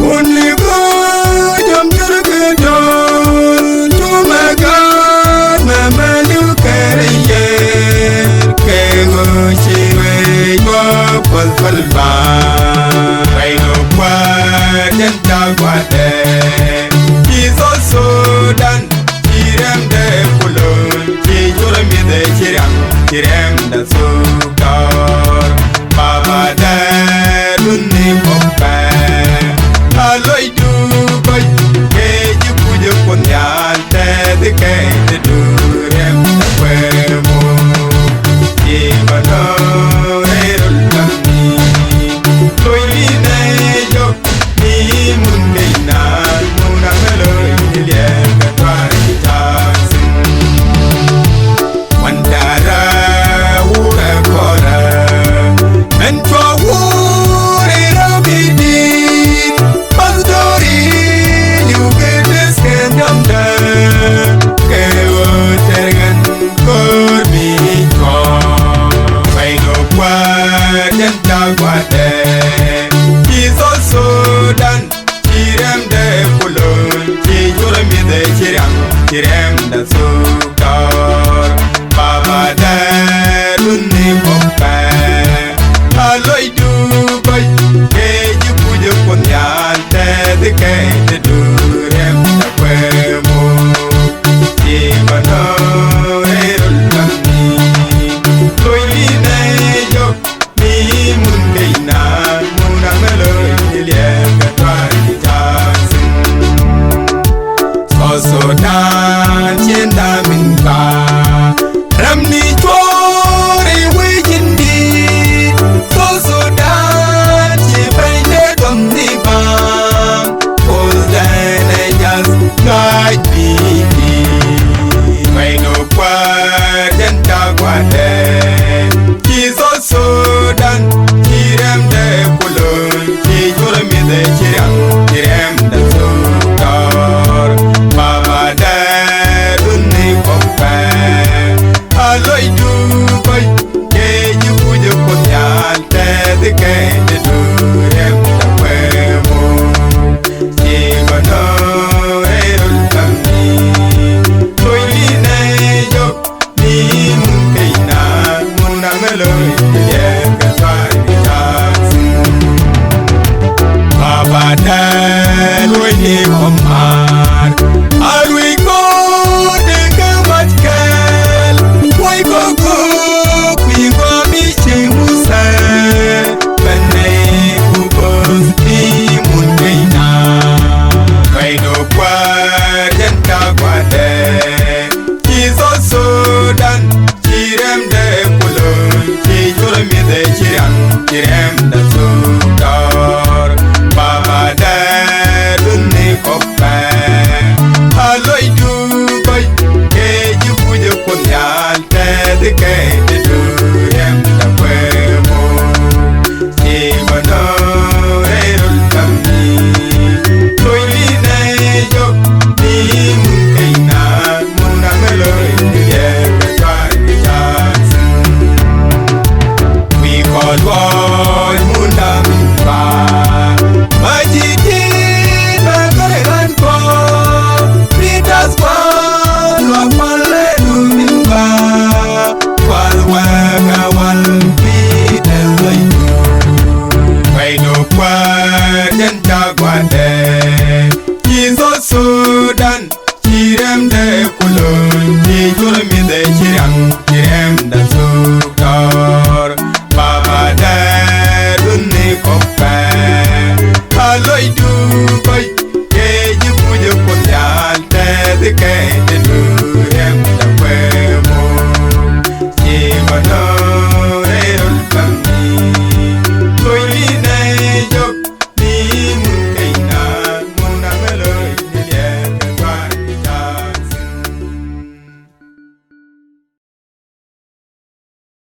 Only God, I'm your good dog. To my God, Mama, you carry it. Kego, she way, walk, Palba. I know what, and dog, what he's also done. Chirem de Pulun, Chijurami de Chiram, Chirem the Sukar, Baba de Luni Popa, Aloy do boy, Keju Puja Punyan, the Kate do Rem the Quemo, Chivano, Erulami, Loy Nejo, Ni Mundina, Munamelo, Ilian. He's also done. Chirem de Pulun, Chijurami de Chirem the Sukar, Baba de Luni Popa, Aloy do boy, Keju Puja Punyan, the Kate do Rem the Quemo, Chivano, Erulami, Loy Nejo, Ni Mundina, Munamelo, Ilian, so dan chenda minka ramni chori wijindi so dan chi painde domni ba dan I just guide me no kwa janta kwade he's also done chirem de pulun chi jurami de chirem de sukar Baba de Luni Popa, Aloy do boy, Keju Puja Punyan, the Kate do Rem the Quemo, Chivano, Erulami, Loy Nejo, Ni Mundina, Munamelo, Ilian, Baba de Luni Popa.